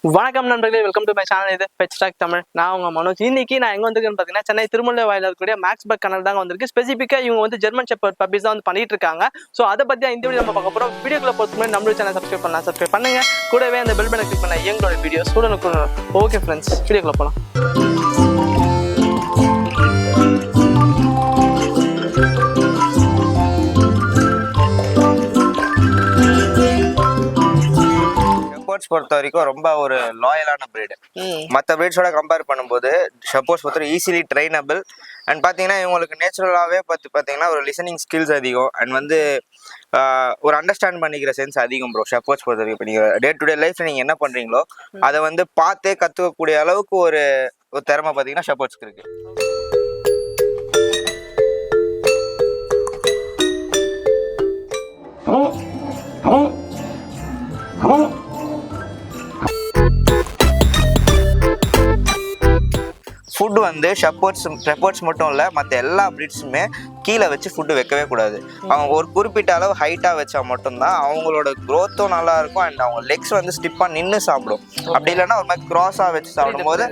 வணக்கம் நண்பர்களே, welcome to my channel. இது பெட் ஸ்டாக் தமிழ். நான் உங்க மனோஜ். இன்னைக்கு நான் எங்க வந்திருக்கேன்னு பார்த்தீங்கன்னா, சென்னை திருமுல்லை வாயில இருக்கக்கூடிய மேக்ஸ் பக் கனல் தாங்க வந்திருக்கு. ஸ்பெசிஃபிக்கா இவங்க வந்து ஜெர்மன் ஷெப்பர்ட் பப்பீஸ் தான் வந்து பண்ணிட்டு இருக்காங்க. ஸோ அதை பத்தி இந்த வீடியோ நம்ம பார்க்க போறோம். வீடியோக்குள்ள போறதுக்கு முன்னாடி நம்மளோட சேனல் சப்ஸ்கிரைப் பண்ணுங்க. கூடவே அந்த பெல் பட்டனை கிளிக் பண்ண எங்களோட வீடியோஸ் உடனுக்குடன். ஓகே ஃப்ரெண்ட்ஸ், வீடியோக்குள்ள போலாம். பொறுத்த வரைக்கும் ரொம்ப ஒரு லாயலான பிரீடு. மற்ற பிரீட்ஸோட கம்பேர் பண்ணும்போது ஷெப்பர்ட்ஸ் பொறுத்த ஈஸிலி ட்ரெயினபிள் அண்ட் பார்த்தீங்கன்னா இவங்களுக்கு நேச்சுரலாகவே பார்த்தீங்கன்னா ஒரு லிசனிங் ஸ்கில்ஸ் அதிகம் அண்ட் வந்து ஒரு அண்டர்ஸ்டாண்ட் பண்ணிக்கிற சென்ஸ் அதிகம் ப்ரோ. ஷெப்பர்ட்ஸ் பொறுத்த வரைக்கும் இப்போ நீங்கள் டே டு டே லைஃப்பில் நீங்கள் என்ன பண்ணுறீங்களோ அதை வந்து பார்த்தே கற்றுக்கக்கூடிய அளவுக்கு ஒரு திறமை பார்த்தீங்கன்னா ஷெப்பர்ட்ஸ்க்கு இருக்கு. ஃபுட்டு வந்து ஷெப்பர்ட்ஸ் மட்டும் இல்லை, மற்ற எல்லா ப்ரீட்ஸுமே கீழே வச்சு ஃபுட்டு வைக்கவே கூடாது. அவங்க ஒரு குறிப்பிட்ட அளவு ஹைட்டாக வச்சா மட்டும்தான் அவங்களோட க்ரோத்தும் நல்லா இருக்கும் அண்ட் அவங்க லெக்ஸ் வந்து ஸ்டிப்பாக நின்று சாப்பிடும். அப்படி இல்லைன்னா ஒரு மாதிரி க்ராஸாக வச்சு சாப்பிடும்போது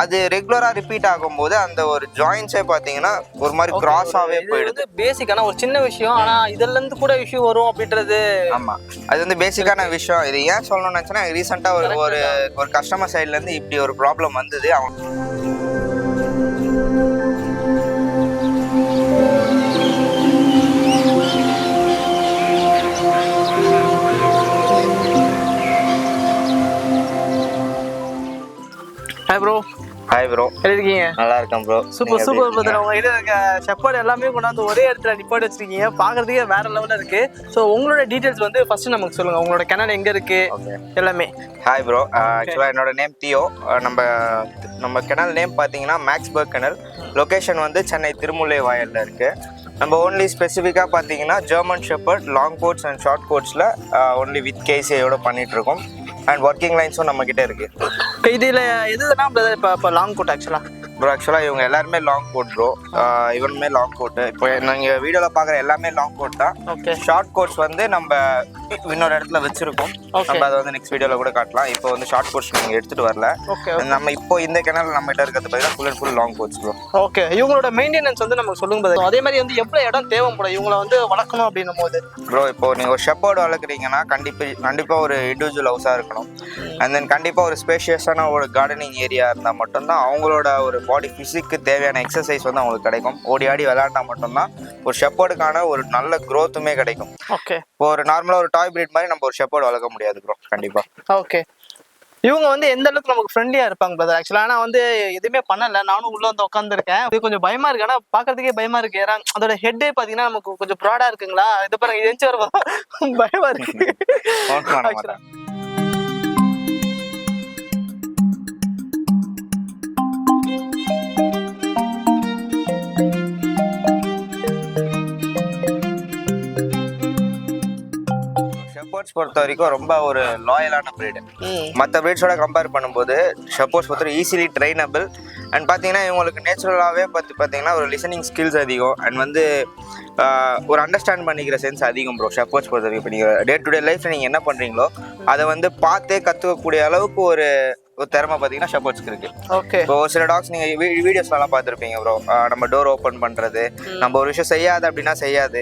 அது ரெகுலராக ரிப்பீட் ஆகும்போது அந்த ஒரு ஜாயின்ஸே பார்த்தீங்கன்னா ஒரு மாதிரி கிராஸாகவே போயிடுது. பேசிக்கான ஒரு சின்ன விஷயம், ஆனால் இதுலேருந்து கூட இஷ்யூ வரும் அப்படின்றது. ஆமாம், அது வந்து பேசிக்கான விஷயம். இது ஏன் சொல்லணும்னு நினச்சேன்னா, ரீசெண்டாக ஒரு கஸ்டமர் சைட்லேருந்து இப்படி ஒரு ப்ராப்ளம் வந்தது. அவங்க ஹாய் ப்ரோ, எப்படி இருக்கீங்க? நல்லா இருக்கேன் ப்ரோ. Super brother. உங்க கிட்ட இருக்க ஷெப்பர்ட் எல்லாமே கொண்டாந்து ஒரே இடத்துல நிப்பாட்டி வச்சிருக்கீங்க, பாக்குறதுக்கே வேற லெவல்ல இருக்கு. ஸோ உங்களோட டீடைல்ஸ் வந்து ஃபர்ஸ்ட் நமக்கு சொல்லுங்க. உங்களோட கெனல் எங்க இருக்கு எல்லாமே. ஹாய் ப்ரோ, ஆக்சுவலாக என்னோட நேம் தியோ. நம்ம கெனல் நேம் பார்த்தீங்கன்னா மேக்ஸ் பக் கெனல். லொக்கேஷன் வந்து சென்னை திருமுல்லை வாயிலில் இருக்கு. நம்ம ஓன்லி ஸ்பெசிஃபிக்காக பார்த்தீங்கன்னா German shepherd long coats and short கோட்ஸில் ஓன்லி வித் கேசியோட பண்ணிட்டு இருக்கோம். அண்ட் ஒர்க்கிங் லைன்ஸும் நம்ம கிட்ட இருக்கு. இதில் எதுனா இப்போ லாங் கோட் ஆக்சுவலாக இவங்க எல்லாருமே லாங் கோட் ப்ரோ. இவனுமே லாங் கோட்டு. இப்போ நீங்கள் வீடியோவில் பார்க்குற எல்லாமே லாங் கோட் தான். ஓகே. ஷார்ட் கோட்ஸ் வந்து நம்ம இன்னொரு இடத்துல வச்சிருக்கோம். நம்ம அதை வந்து நெக்ஸ்ட் வீடியோவில் கூட காட்டலாம். இப்போ வந்து ஷார்ட் கோட்ஸ் நீங்கள் எடுத்துகிட்டு வரல. ஓகே. நம்ம இப்போ இந்த கிணறு நம்ம கிட்ட இருக்கிறது பார்த்தீங்கன்னா full and full long coats bro. Okay. இவங்களோட மெயின்டெனன்ஸ் வந்து நமக்கு சொல்லுங்க. அதே மாதிரி வந்து எவ்வளோ இடம் தேவைப்படும் இவங்களை வந்து வளர்க்கணும் அப்படின்னும் போது? ப்ரோ, இப்போ நீங்கள் ஒரு ஷெப்பர்ட் வளர்க்குறீங்கன்னா கண்டிப்பாக ஒரு இண்டிவிஜுவல் ஹவுஸாக இருக்கணும். அண்ட் தென் கண்டிப்பாக ஒரு ஸ்பேஷியஸான ஒரு கார்டனிங் ஏரியா இருந்தால் மட்டும்தான் அவங்களோட ஒரு பாடி ஃபிசிக்கு தேவையான எக்ஸசைஸ் வந்து அவங்களுக்கு கிடைக்கும். ஓடி ஆடி விளையாண்டா மட்டும்தான் ஒரு ஷெப்பர்டுக்கான ஒரு நல்ல க்ரோத்துமே கிடைக்கும். ஓகே. இப்போ ஒரு நார்மலாக ஒரு டாய் பிரீட் மாதிரி நம்ம ஒரு ஷெப்பர்ட் வளர்க்க முடியாது ப்ரோ. கண்டிப்பாக. ஓகே. இவங்க வந்து எந்த அளவுக்கு நமக்கு ஃப்ரெண்ட்லியா இருப்பாங்க பிரதர்? ஆக்சுவலா ஆனால் வந்து எதுவுமே பண்ணல, நானும் உள்ள வந்து உட்காந்துருக்கேன். இது கொஞ்சம் பயமா இருக்கு, ஆனால் பாக்குறதுக்கே பயமா இருக்கு. ஏன்னா அதோட ஹெட்டே பாத்தீங்கன்னா நமக்கு கொஞ்சம் ப்ராடா இருக்குங்களா, இது பாருங்க, எஞ்சி வர பயமா இருக்கு. ஷெப்பர்ட்ஸ் பொறுத்த வரைக்கும் ரொம்ப ஒரு லாயலான பிரீடு. மற்ற பிரீட்ஸோட கம்பேர் பண்ணும்போது ஷெப்பர்ட்ஸ் பொறுத்த ஈஸிலி ட்ரெயினபிள் அண்ட் பார்த்தீங்கன்னா இவங்களுக்கு நேச்சுரலாகவே பார்த்தீங்கன்னா ஒரு லிசனிங் ஸ்கில்ஸ் அதிகம் அண்ட் வந்து ஒரு அண்டர்ஸ்டாண்ட் பண்ணிக்கிற சென்ஸ் அதிகம் ப்ரோ. ஷெப்பர்ட்ஸ் பொறுத்த வரைக்கும் இப்போ நீங்கள் டே டு டே லைஃப்பில் நீங்கள் என்ன பண்ணுறீங்களோ அதை வந்து பார்த்தே கற்றுக்கக்கூடிய அளவுக்கு ஒரு திறமை பார்த்தீங்கன்னா ஷெப்பர்ட்ஸ்க்கு இருக்கு. ஓகே. இப்போ ஒரு சில டாக்ஸ் நீங்கள் வீடியோஸ்லாம் பார்த்துருப்பீங்க ப்ரோ. நம்ம டோர் ஓப்பன் பண்ணுறது, நம்ம ஒரு விஷயம் செய்யாது அப்படின்னா செய்யாது,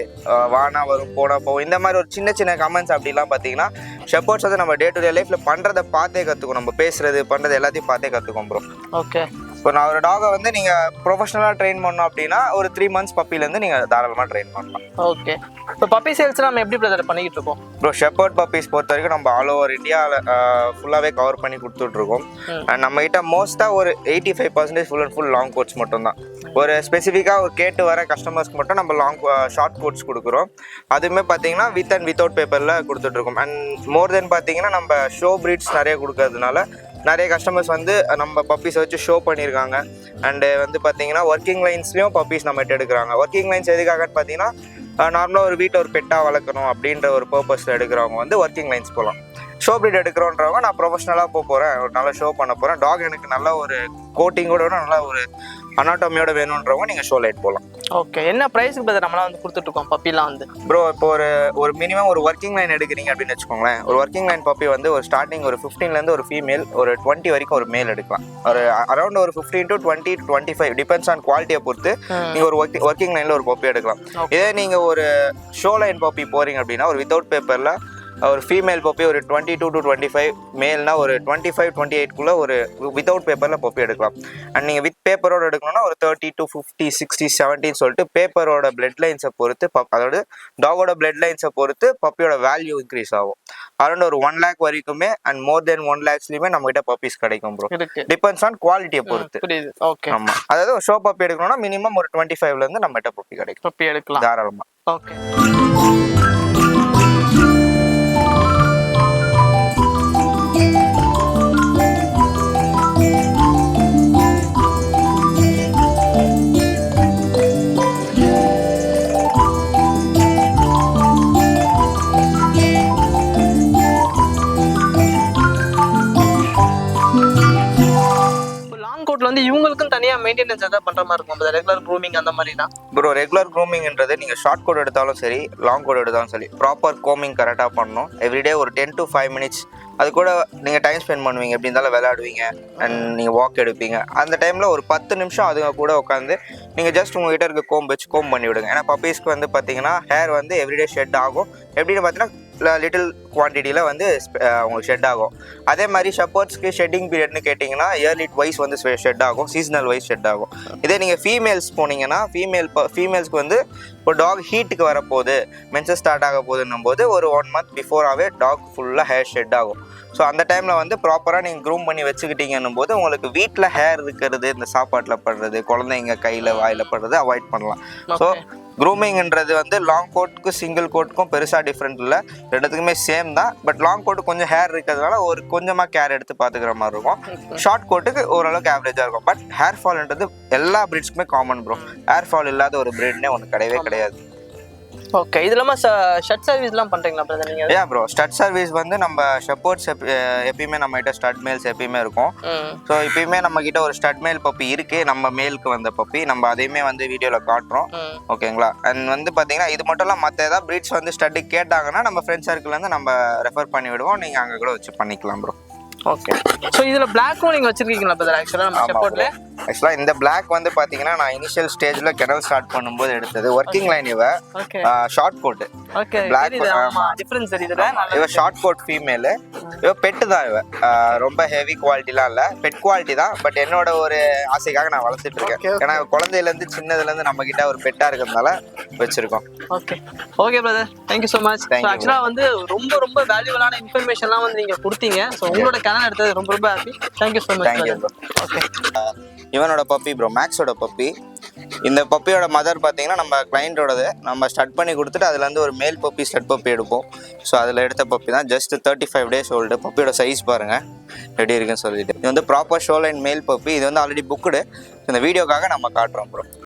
வானா வரும் போனா போகும், இந்த மாதிரி ஒரு சின்ன சின்ன கமெண்ட்ஸ் அப்படிலாம் பார்த்தீங்கன்னா ஷெப்பர்ட்ஸ் வந்து நம்ம டே டு டே லைஃப்பில் பண்ணுறதை பார்த்தே கற்றுக்கும். நம்ம பேசுறது பண்ணுறது எல்லாத்தையும் பார்த்தே கற்றுக்கும் ப்ரோ. ஓகே. இப்போ நான் ஒரு டாகை வந்து நீங்கள் ப்ரொஃபஷனலாக ட்ரெயின் பண்ணோம் அப்படின்னா ஒரு 3 months பப்பிலேருந்து நீங்கள் தாராளமாக ட்ரெயின் பண்ணலாம். ஓகே. இப்போ பப்பி சேல்ஸ் நம்ம எப்படி பிரதர் பண்ணிக்கிட்டு இருக்கோம் ப்ரோ? ஷெப்பர்ட் பப்பீஸ் பொறுத்த வரைக்கும் நம்ம ஆல் ஓவர் இந்தியாவில் ஃபுல்லாகவே கவர் பண்ணி கொடுத்துட்ருக்கோம். அண்ட் நம்மகிட்ட மோஸ்ட்டாக ஒரு 85% full and full long coats மட்டும்தான். ஒரு ஸ்பெசிஃபிக்காக ஒரு கேட்டு வர கஸ்டமர்ஸ்க்கு மட்டும் நம்ம ஷார்ட் கோட்ஸ் கொடுக்குறோம். அதுவுமே பார்த்தீங்கன்னா வித் அண்ட் வித்தவுட் பேப்பரில் கொடுத்துட்ருக்கோம். அண்ட் மோர் தென் பார்த்தீங்கன்னா நம்ம ஷோ ப்ரீட்ஸ் நிறைய கொடுக்கறதுனால நிறைய கஸ்டமர்ஸ் வந்து நம்ம பப்பீஸை வச்சு ஷோ பண்ணியிருக்காங்க. அண்டு வந்து பார்த்தீங்கன்னா ஒர்க்கிங் லைன்ஸ்லேயும் பப்பீஸ் நம்மகிட்ட எடுக்கிறாங்க. ஒர்க்கிங் லைன்ஸ் எதுக்காகன்னு பார்த்தீங்கன்னா நார்மலாக ஒரு வீட்டில் ஒரு பெட்டாக வளர்க்கணும் அப்படின்ற ஒரு பர்பஸில் எடுக்கிறவங்க வந்து ஒர்க்கிங் லைன்ஸ் போகலாம். ஷோ ப்ரீட் எடுக்கிறோன்றவங்க நான் ப்ரொஃபஷனலாக போகிறேன், ஒரு நல்ல ஷோ பண்ண போகிறேன், டாக் எனக்கு நல்ல ஒரு கோட்டிங்கோட நல்ல ஒரு அனாட்டமியோட வேணுன்றவங்க நீங்கள் ஷோ லைட் போகலாம். ஓகே, என்ன ப்ரைஸுக்கு பதில் நம்மளாம் வந்து கொடுத்துட்ருக்கோம் பப்பிலாம் வந்து? ப்ரோ இப்போ ஒரு மினிமம் ஒரு ஒர்க்கிங் லைன் எடுக்கிறீங்க அப்படின்னு வச்சுக்கோங்களேன். ஒரு ஒர்க்கிங் லைன் பப்பி வந்து ஒரு ஸ்டார்டிங் ஒரு 15லேருந்து ஒரு ஃபீமேல், ஒரு 20 வரைக்கும் ஒரு மேல் எடுக்கலாம். ஒரு அரௌண்ட் ஒரு 15 to 20 to 25 டிபெண்ட்ஸ் ஆன் குவாலிட்டியை பொறுத்து நீங்கள் ஒரு ஒர்க்கிங் லைனில் ஒரு பப்பி எடுக்கலாம். இதே நீங்கள் ஒரு ஷோ லைன் பப்பி போகிறீங்க அப்படின்னா ஒரு வித்தவுட் பேப்பரில் ஒரு ஃபீமேல் பப்பி ஒரு 22 to 25, மேல்னா ஒரு 25-28 ஒரு வித்தவுட் பேப்பரில் பப்பி எடுக்கலாம். அண்ட் நீங்கள் வித் பேப்பரோட எடுக்கணும்னா ஒரு 30 to 50, 60, 70 சொல்லிட்டு பேப்பரோட பிளட் லைன்ஸை பொறுத்து அதாவது டாகோட பிளட் லைன்ஸை பொறுத்து பப்பியோட வேல்யூ இன்க்ரீஸ் ஆகும். அரௌண்ட் ஒரு 1 lakh வரைக்குமே அண்ட் மோர் தென் 1 lakhsலையுமே நம்ம கிட்ட பப்பீஸ் கிடைக்கும் ப்ரோ. டிபெண்ட்ஸ் ஆன் குவாலிட்டியை பொறுத்து. ஆமா, அதாவது ஷோ பப்பி எடுக்கணும்னா மினிமம் ஒரு 25லேருந்து நம்ம கிட்ட பப்பி கிடைக்கும். பப்பி எடுக்கலாம் தாராளமா. ஓகே. வந்து இவங்களுக்கும் தனியா மெயின்டெனன்ஸ் ஏதாவது பண்ற மாதிரி இருக்கும், ரெகுலர் க்ரூமிங் அந்த மாதிரினா? ப்ரோ ரெகுலர் க்ரூமிங்ன்றது நீங்க ஷார்ட் கோட் எடுத்தாலும் சரி, லாங் கோட் எடுத்தாலும் சரி, ப்ராப்பர் கோமிங் கரெக்டாக பண்ணணும். எவ்ரிடே ஒரு 10 to 5 minutes அது கூட நீங்கள் டைம் ஸ்பெண்ட் பண்ணுவீங்க. எப்படி இருந்தாலும் விளையாடுவீங்க அண்ட் நீங்கள் வாக் எடுப்பீங்க. அந்த டைமில் ஒரு 10 நிமிஷம் அதுங்க கூட உட்காந்து நீங்கள் ஜஸ்ட் உங்ககிட்ட இருக்க கோம் வச்சு கோம் பண்ணி விடுங்க. ஏன்னா பப்பீஸ்க்கு வந்து பார்த்தீங்கன்னா ஹேர் வந்து எவ்ரிடே ஷெட் ஆகும். எப்படின்னு பார்த்தீங்கன்னா லிட்டில் குவான்டிட்டியில் வந்து உங்களுக்கு ஷெட் ஆகும். அதே மாதிரி ஷெப்பர்ட்ஸ்க்கு ஷெட்டிங் பீரியட்னு கேட்டிங்கன்னா இயர்லி வைஸ் வந்து ஷெட் ஆகும், சீசனல் வைஸ் ஷெட் ஆகும். இதே நீங்கள் ஃபீமேல்ஸ் போனீங்கன்னா ஃபீமேல்ஸ்க்கு வந்து இப்போ டாக் ஹீட்டுக்கு வரப்போகுது, மென்சஸ் ஸ்டார்ட் ஆக போகுதுன்னும் போது ஒரு 1 month பிஃபோராகவே டாக் ஃபுல்லாக ஹேர் ஷெட் ஆகும். ஸோ அந்த டைமில் வந்து ப்ராப்பராக நீங்கள் க்ரூம் பண்ணி வச்சுக்கிட்டீங்கன்னும் போது உங்களுக்கு வீட்டில் ஹேர் இருக்கிறது, இந்த சாப்பாட்டில் படுறது, குழந்தைங்க கையில் வாயில் படுறது அவாய்ட் பண்ணலாம். ஸோ க்ரூமிங்ன்றது வந்து லாங் கோட்டுக்கும் சிங்கிள் கோட்டுக்கும் பெருசாக டிஃப்ரெண்ட் இல்லை, ரெண்டுத்துக்குமே சேம் தான். பட் லாங் கோட்டு கொஞ்சம் ஹேர் இருக்கிறதுனால ஒரு கொஞ்சமாக கேர் எடுத்து பார்த்துக்கிற மாதிரி இருக்கும். ஷார்ட் கோட்டுக்கு ஓரளவுக்கு ஆவரேஜாக இருக்கும். பட் ஹேர் ஃபால்ன்றது எல்லா ப்ரீட்ஸ்க்குமே காமன் ப்ரோ. ஹேர் ஃபால் இல்லாத ஒரு ப்ரீட்னே ஒன்று கிடையவே கிடையாது. ஓகே, இது இல்லாமல் ஷட் சர்வீஸ்லாம் பண்ணுறீங்களா பிரதர் நீங்கள்? ஏன் ப்ரோ, ஸ்டட் சர்வீஸ் வந்து நம்ம ஷெப்பர்ட்ஸ் எப்பயுமே நம்ம கிட்ட ஸ்டட் மேல்ஸ் எப்பயுமே இருக்கும். ஸோ எப்பயுமே நம்ம கிட்ட ஒரு ஸ்டட் மேல் பப்பி இருக்கு, நம்ம மேலுக்கு வந்த பப்பி நம்ம அதையுமே வந்து வீடியோவில் காட்டுறோம். ஓகேங்களா? அண்ட் வந்து பார்த்தீங்கன்னா இது மட்டும் இல்லை, மற்ற ஏதாவது ப்ரீட்ஸ் வந்து ஸ்டட்டு கேட்டாங்கன்னா நம்ம ஃப்ரெண்ட் சர்க்கிள்லேருந்து நம்ம ரெஃபர் பண்ணி விடுவோம். நீங்கள் அங்கே கூட வச்சு பண்ணிக்கலாம் ப்ரோ. ஓகே, ஸோ இதில் பிளாக்கும் நீங்கள் வச்சுருக்கீங்களா பிரதர்? ஆக்சுவலாக நம்ம ஷெப்பர்ட்ல ஆக்சுவலாக இந்த பிளாக் வந்து பார்த்தீங்கன்னா நான் இனிஷியல் ஸ்டேஜில் கெனல் ஸ்டார்ட் பண்ணும்போது எடுத்தது. ஒர்க்கிங் லைன் இவ ஷார்ட் கோட்டு. பிளாக் இவ ஷார்ட் கோட் ஃபீமேலு. இவ பெட்டு தான். இவ ரொம்ப ஹெவி குவாலிட்டிலாம் இல்லை, பெட் குவாலிட்டி தான். பட் என்னோட ஒரு ஆசைக்காக நான் வளர்த்துட்டு இருக்கேன். ஏன்னா குழந்தையிலேருந்து சின்னதுலேருந்து நம்ம கிட்ட ஒரு பெட்டாக இருக்கிறதுனால வச்சிருக்கோம். Okay okay brother, thank you so much. ஆக்சுவலாக வந்து ரொம்ப ரொம்ப வேல்யூபிளான இன்ஃபர்மேஷன்லாம் வந்து நீங்கள் கொடுத்தீங்க. ஸோ உங்களோட சேனல் எடுத்தது ரொம்ப ரொம்ப happy. Thank you so much. Thank you bro. Okay, இவனோட பப்பி ப்ரோ, மேக்ஸோட பப்பி. இந்த பப்பியோட மதர் பார்த்தீங்கன்னா நம்ம கிளைண்ட்டோடது நம்ம ஸ்டட் பண்ணி கொடுத்துட்டு அதுலேருந்து ஒரு மேல் பப்பி ஸ்டட் பப்பி எடுப்போம். ஸோ அதில் எடுத்த பப்பி தான். Just 35 days old. பப்பியோட சைஸ் பாருங்கள் எப்படி இருக்குன்னு சொல்லிட்டு. இது வந்து proper show line male puppy. இது வந்து ஆல்ரெடி புக்குடு. இந்த வீடியோக்காக நம்ம காட்டுறோம் ப்ரோ.